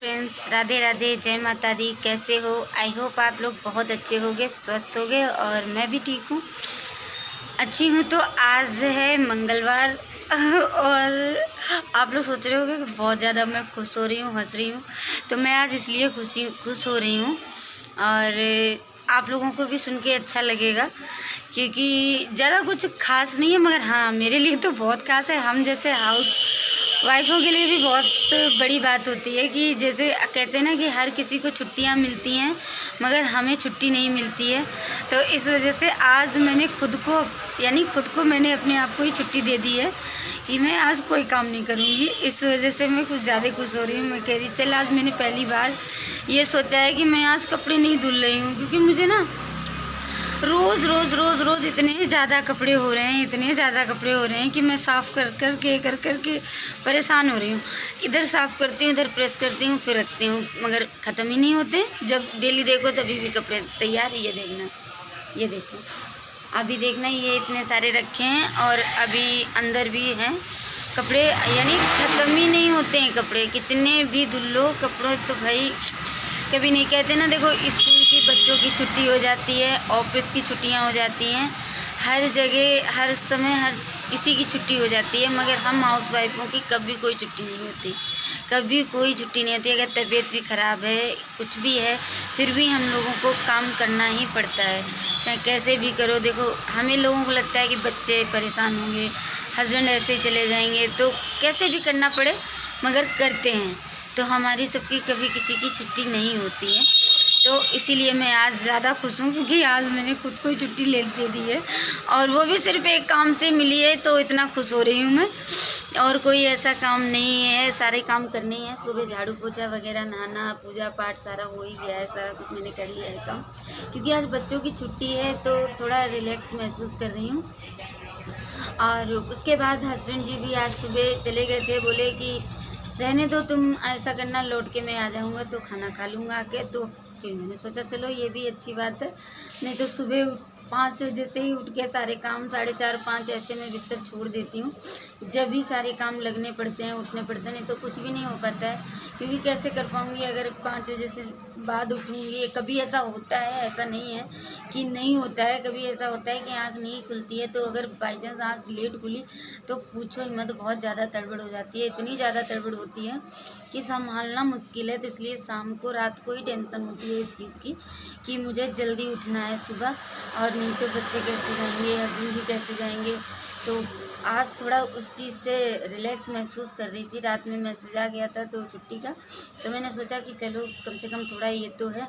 Friends, Radhe Radhe, जय माता दी। कैसे हो? आई होप आप लोग बहुत अच्छे होंगे, स्वस्थ होंगे और मैं भी ठीक हूँ, अच्छी हूँ। तो आज है मंगलवार और आप लोग सोच रहे होंगे कि बहुत ज़्यादा मैं खुश हो रही हूँ, हंस रही हूँ। तो मैं आज इसलिए खुश हो रही हूँ और आप लोगों को भी सुन के अच्छा लगेगा, क्योंकि ज़्यादा कुछ खास नहीं है, मगर हाँ मेरे लिए तो बहुत खास है। हम जैसे हाउस वाइफों के लिए भी बहुत बड़ी बात होती है कि जैसे कहते हैं ना कि हर किसी को छुट्टियां मिलती हैं, मगर हमें छुट्टी नहीं मिलती है। तो इस वजह से आज मैंने खुद को मैंने अपने आप को ही छुट्टी दे दी है कि मैं आज कोई काम नहीं करूँगी। इस वजह से मैं कुछ ज़्यादा खुश हो रही हूँ। मैं कह रही चल, आज मैंने पहली बार ये सोचा है कि मैं आज कपड़े नहीं धुल रही हूँ, क्योंकि मुझे ना रोज़ इतने ज़्यादा कपड़े हो रहे हैं कि मैं साफ़ कर के परेशान हो रही हूँ। इधर साफ़ करती हूँ, इधर प्रेस करती हूँ, फिर रखती हूँ, मगर ख़त्म ही नहीं होते। जब डेली देखो तभी भी कपड़े तैयार। ये देखो अभी देखना, ये इतने सारे रखे हैं और अभी अंदर भी हैं कपड़े, यानी ख़त्म ही नहीं होते हैं कपड़े। कितने भी धुल लो कपड़े तो भाई कभी नहीं कहते ना। देखो, स्कूल की बच्चों की छुट्टी हो जाती है, ऑफिस की छुट्टियां हो जाती हैं, हर जगह हर समय हर किसी की छुट्टी हो जाती है, मगर हम हाउस वाइफों की कभी कोई छुट्टी नहीं होती, कभी कोई छुट्टी नहीं होती। अगर तबीयत भी ख़राब है, कुछ भी है, फिर भी हम लोगों को काम करना ही पड़ता है, चाहे कैसे भी करो। देखो, हमें लोगों को लगता है कि बच्चे परेशान होंगे, हस्बैंड ऐसे ही चले जाएंगे, तो कैसे भी करना पड़े मगर करते हैं। तो हमारी सबकी कभी किसी की छुट्टी नहीं होती है। तो इसीलिए मैं आज ज़्यादा खुश हूँ, क्योंकि आज मैंने खुद को ही छुट्टी ले दे दी है, और वो भी सिर्फ एक काम से मिली है, तो इतना खुश हो रही हूँ मैं। और कोई ऐसा काम नहीं है, सारे काम करने हैं। सुबह झाड़ू पोछा वगैरह, नहाना, पूजा पाठ सारा हो ही गया है, सारा कुछ मैंने कर लिया है काम, क्योंकि आज बच्चों की छुट्टी है तो थोड़ा रिलैक्स महसूस कर रही हूँ। और उसके बाद हस्बैंड जी भी आज सुबह चले गए थे, बोले कि रहने दो, तुम ऐसा करना, लौट के मैं आ जाऊँगा तो खाना खा लूँगा आके। तो फिर मैंने सोचा चलो ये भी अच्छी बात है, नहीं तो सुबह 5 बजे से ही उठ के सारे काम 4:30-5 ऐसे में बिस्तर छोड़ देती हूँ। जब भी सारे काम लगने पड़ते हैं, उठने पड़ते हैं, नहीं तो कुछ भी नहीं हो पाता है, क्योंकि कैसे कर पाऊँगी अगर 5 बजे से बाद उठूँगी। कभी ऐसा होता है, ऐसा नहीं है कि नहीं होता है, कभी ऐसा होता है कि आँख नहीं खुलती है, तो अगर बाई चांस आँख लेट खुली तो पूछो ही मत, बहुत ज़्यादा तड़बड़ हो जाती है। इतनी ज़्यादा तड़बड़ होती है कि संभालना मुश्किल है। तो इसलिए शाम को, रात को ही टेंशन होती है इस चीज़ की कि मुझे जल्दी उठना है सुबह, और नहीं तो बच्चे कैसे जाएंगे, हस्बैंड जी कैसे जाएंगे। तो आज थोड़ा उस चीज़ से रिलैक्स महसूस कर रही थी। रात में मैसेज आ गया था तो छुट्टी का, तो मैंने सोचा कि चलो कम से कम थोड़ा ये तो है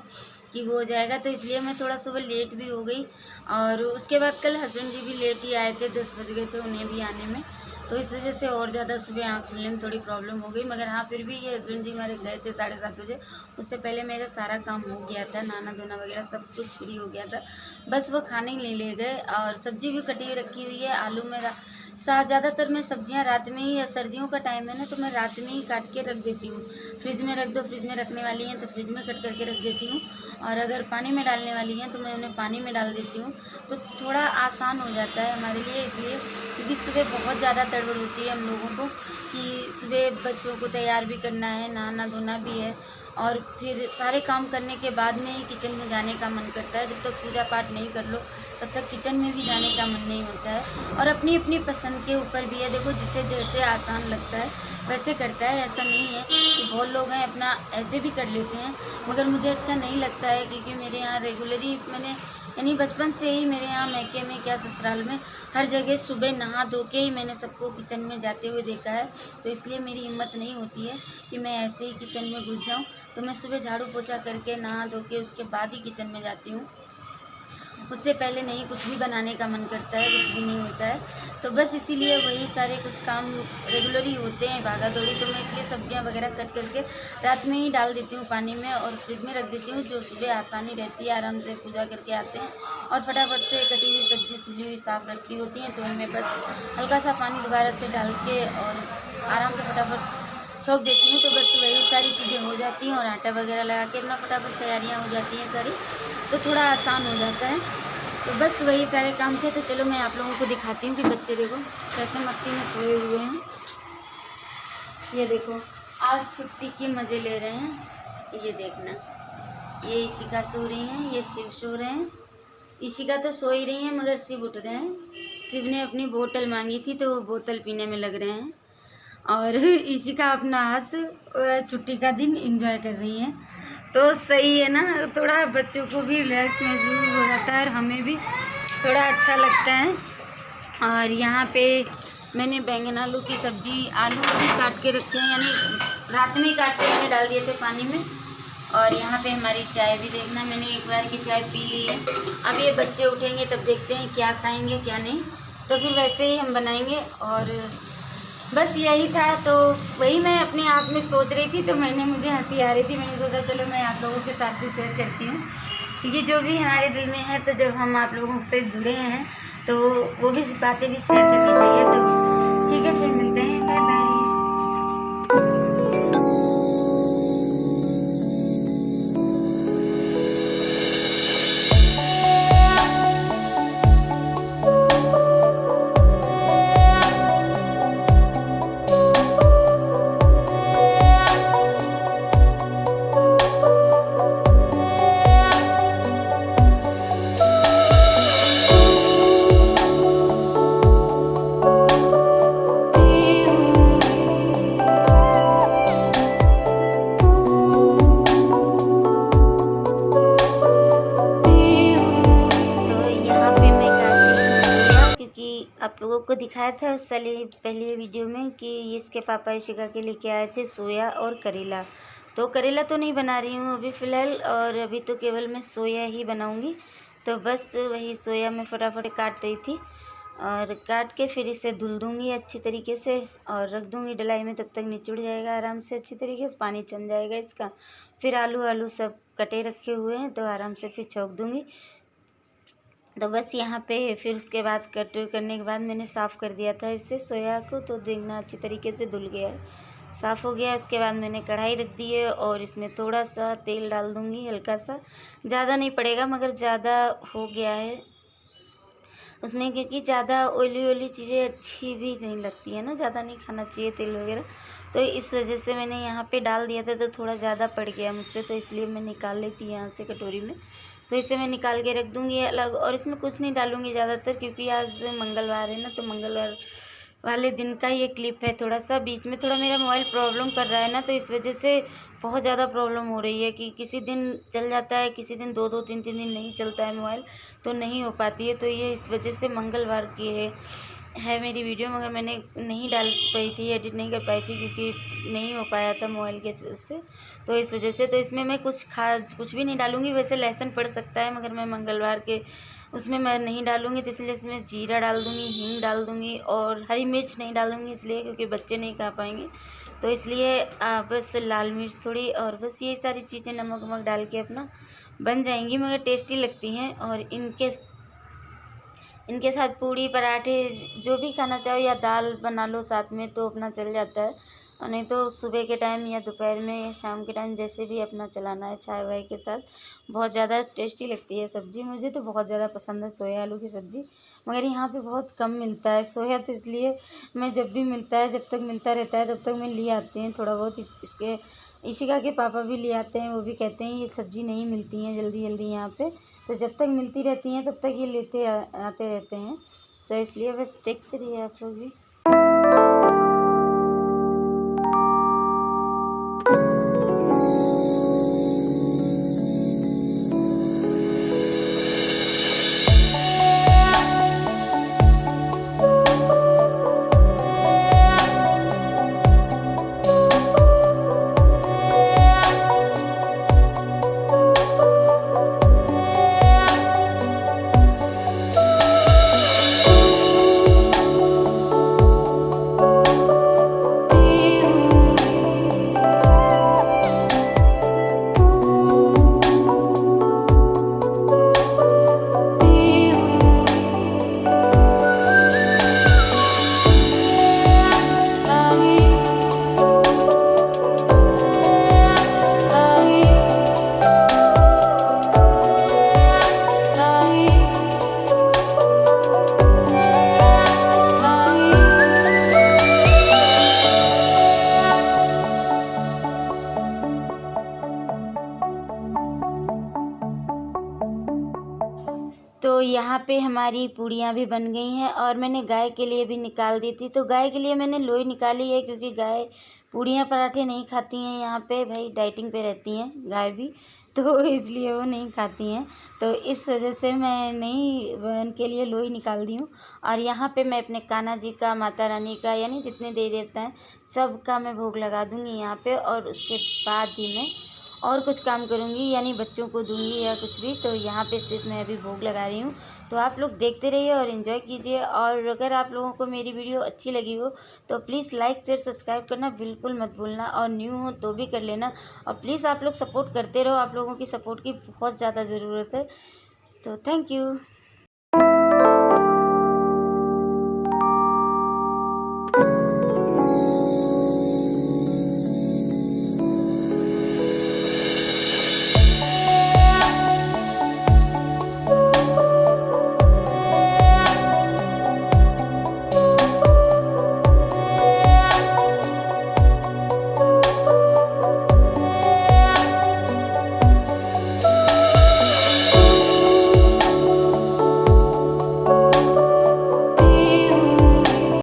कि वो हो जाएगा। तो इसलिए मैं थोड़ा सुबह लेट भी हो गई, और उसके बाद कल हस्बैंड जी भी लेट ही आए थे, 10 बज गए थे उन्हें भी आने में, तो इस वजह से और ज़्यादा सुबह आँख खुलने में थोड़ी प्रॉब्लम हो गई। मगर हाँ, फिर भी ये हस्बैंड जी हमारे गए थे 7:30 बजे, उससे पहले मेरा सारा काम हो गया था, नहाना धोना वगैरह सब कुछ फ्री हो गया था। बस वो खाने नहीं ले गए, और सब्ज़ी भी कटी हुई रखी हुई है। आलू मेरा ज़्यादातर मैं सब्जियां रात में ही, या सर्दियों का टाइम है ना, तो मैं रात में ही काट के रख देती हूँ। फ्रिज में रख दो, फ्रिज में रखने वाली हैं तो फ्रिज में कट करके रख देती हूँ, और अगर पानी में डालने वाली हैं तो मैं उन्हें पानी में डाल देती हूँ, तो थोड़ा आसान हो जाता है हमारे लिए। इसलिए क्योंकि सुबह बहुत ज़्यादा तड़बड़ होती है हम लोगों को कि सुबह बच्चों को तैयार भी करना है, नहाना धोना भी है, और फिर सारे काम करने के बाद में ही किचन में जाने का मन करता है। जब तक पूजा पाठ नहीं कर लो तब तक किचन में भी जाने का मन नहीं होता है। और अपनी अपनी पसंद के ऊपर भी है, देखो जिसे जैसे आसान लगता है वैसे करता है। ऐसा नहीं है कि बहुत लोग हैं अपना ऐसे भी कर लेते हैं, मगर मुझे अच्छा नहीं लगता है, क्योंकि मेरे यहाँ रेगुलरली मैंने, यानी बचपन से ही मेरे यहाँ मैके में क्या ससुराल में हर जगह सुबह नहा धो के ही मैंने सबको किचन में जाते हुए देखा है। तो इसलिए मेरी हिम्मत नहीं होती है कि मैं ऐसे ही किचन में घुस जाऊँ। तो मैं सुबह झाड़ू पोछा करके, नहा धो के उसके बाद ही किचन में जाती हूँ, उससे पहले नहीं। कुछ भी बनाने का मन करता है, कुछ भी नहीं होता है। तो बस इसीलिए वही सारे कुछ काम रेगुलर ही होते हैं, भागा दौड़ी। तो मैं इसलिए सब्जियां वगैरह कट करके रात में ही डाल देती हूँ पानी में, और फ्रिज में रख देती हूँ, जो सुबह आसानी रहती है। आराम से पूजा करके आते हैं और फटाफट से कटी हुई सब्जी धुली हुई साफ़ रखी होती हैं, तो उनमें बस हल्का सा पानी दोबारा से डाल के और आराम से फटाफट छोंक देती हूँ। तो बस वही सारी चीज़ें हो जाती हैं, और आटा वगैरह लगा के अपना फटाफट तैयारियाँ हो जाती हैं सारी, तो थोड़ा आसान हो जाता है। तो बस वही सारे काम थे। तो चलो मैं आप लोगों को दिखाती हूँ कि बच्चे देखो कैसे मस्ती में सोए हुए हैं। ये देखो, आज छुट्टी के मज़े ले रहे हैं। ये देखना, ये इशिका सो रही हैं, ये शिव सो रहे हैं। इशिका तो सो ही रही हैं मगर शिव उठ गए हैं। शिव ने अपनी बोतल मांगी थी तो वो बोतल पीने में लग रहे हैं और इशिका अपना आज छुट्टी का दिन एंजॉय कर रही हैं। तो सही है ना, थोड़ा बच्चों को भी रिलैक्स महसूस हो जाता है और हमें भी थोड़ा अच्छा लगता है। और यहाँ पे मैंने बैंगन आलू की सब्ज़ी, आलू भी काट के रखे हैं, यानी रात में ही काट के मैंने डाल दिए थे पानी में। और यहाँ पे हमारी चाय भी देखना, मैंने एक बार की चाय पी ली है। अब ये बच्चे उठेंगे तब देखते हैं क्या खाएंगे क्या नहीं, तो फिर वैसे ही हम बनाएंगे। और बस यही था, तो वही मैं अपने आप में सोच रही थी, तो मुझे हंसी आ रही थी। मैंने सोचा चलो मैं आप लोगों के साथ भी शेयर करती हूँ, क्योंकि जो भी हमारे दिल में है, तो जब हम आप लोगों से जुड़े हैं तो वो भी बातें भी शेयर करनी चाहिए। तो ठीक है, फिर मिलते हैं, बाय बाय। आप लोगों को दिखाया था उस साल पहले वीडियो में कि इसके पापा इशिका के लेके आए थे सोया और करेला। तो करेला तो नहीं बना रही हूँ अभी फ़िलहाल, और अभी तो केवल मैं सोया ही बनाऊँगी। तो बस वही सोया में फटाफट काट रही थी और काट के फिर इसे धुल दूँगी अच्छी तरीके से और रख दूँगी डलाई में। तब तक निचुड़ जाएगा आराम से अच्छी तरीके से, पानी चल जाएगा इसका। फिर आलू सब कटे रखे हुए हैं तो आराम से फिर छौंक दूँगी। तो बस यहाँ पे फिर उसके बाद कट करने के बाद मैंने साफ़ कर दिया था इससे सोया को, तो देखना अच्छी तरीके से धुल गया है, साफ़ हो गया। उसके बाद मैंने कढ़ाई रख दी है और इसमें थोड़ा सा तेल डाल दूँगी, हल्का सा, ज़्यादा नहीं पड़ेगा मगर ज़्यादा हो गया है उसमें, क्योंकि ज़्यादा ऑयली चीज़ें अच्छी भी नहीं लगती है ना, ज़्यादा नहीं खाना चाहिए तेल वगैरह। तो इस वजह से मैंने यहाँ पे डाल दिया था, तो थोड़ा ज़्यादा पड़ गया मुझसे, तो इसलिए मैं निकाल लेती यहाँ से कटोरी में। तो इसे मैं निकाल के रख दूँगी अलग, और इसमें कुछ नहीं डालूँगी ज़्यादातर, क्योंकि आज मंगलवार है ना, तो मंगलवार वाले दिन का ये क्लिप है। थोड़ा सा बीच में थोड़ा मेरा मोबाइल प्रॉब्लम कर रहा है ना, तो इस वजह से बहुत ज़्यादा प्रॉब्लम हो रही है कि किसी दिन चल जाता है, किसी दिन 2-2 3-3 दिन नहीं चलता है मोबाइल, तो नहीं हो पाती है। तो ये इस वजह से मंगलवार की है मेरी वीडियो, मगर मैंने नहीं डाल पाई थी, एडिट नहीं कर पाई थी क्योंकि नहीं हो पाया था मोबाइल के से, तो इस वजह से। तो इसमें मैं कुछ भी नहीं डालूँगी। वैसे लहसुन पड़ सकता है मगर मैं मंगलवार के उसमें मैं नहीं डालूँगी, तो इसलिए इसमें जीरा डाल दूँगी, हींग डाल दूँगी और हरी मिर्च नहीं डालूँगी इसलिए क्योंकि बच्चे नहीं खा पाएंगे, तो इसलिए बस लाल मिर्च थोड़ी, और बस ये सारी चीज़ें नमक वमक डाल के अपना बन जाएंगी, मगर टेस्टी लगती हैं। और इनके साथ पूड़ी पराठे जो भी खाना चाहो, या दाल बना लो साथ में तो अपना चल जाता है, और नहीं तो सुबह के टाइम या दोपहर में या शाम के टाइम जैसे भी अपना चलाना है, चाय वाय के साथ बहुत ज़्यादा टेस्टी लगती है सब्ज़ी। मुझे तो बहुत ज़्यादा पसंद है सोया आलू की सब्ज़ी, मगर यहाँ पे बहुत कम मिलता है सोया, तो इसलिए मैं जब भी मिलता है, जब तक मिलता रहता है तब तक मैं ले आती हूँ थोड़ा बहुत। इसके इशिका के पापा भी ले आते हैं, वो भी कहते हैं ये सब्ज़ी नहीं मिलती हैं जल्दी यहाँ पे, तो जब तक मिलती रहती हैं तब तक ये लेते आते रहते हैं, तो इसलिए बस देखते रहिए आप लोग भी। तो यहाँ पे हमारी पूड़ियाँ भी बन गई हैं और मैंने गाय के लिए भी निकाल दी थी। तो गाय के लिए मैंने लोई निकाली है क्योंकि गाय पूड़ियाँ पराठे नहीं खाती हैं। यहाँ पे भाई डाइटिंग पे रहती हैं गाय भी, तो इसलिए वो नहीं खाती हैं। तो इस वजह से मैं नहीं उनके लिए लोई निकाल दी हूँ। और यहाँ पे मैं अपने कान्हा जी का, माता रानी का, यानी जितने देवी देवता हैं सब का मैं भोग लगा दूँगी यहाँ पे। और उसके बाद ही मैं और कुछ काम करूँगी, यानी बच्चों को दूँगी या कुछ भी। तो यहाँ पे सिर्फ मैं अभी भोग लगा रही हूँ। तो आप लोग देखते रहिए और एंजॉय कीजिए। और अगर आप लोगों को मेरी वीडियो अच्छी लगी हो तो प्लीज़ लाइक शेयर सब्सक्राइब करना बिल्कुल मत भूलना, और न्यू हो तो भी कर लेना। और प्लीज़ आप लोग सपोर्ट करते रहो, आप लोगों की सपोर्ट की बहुत ज़्यादा ज़रूरत है। तो थैंक यू।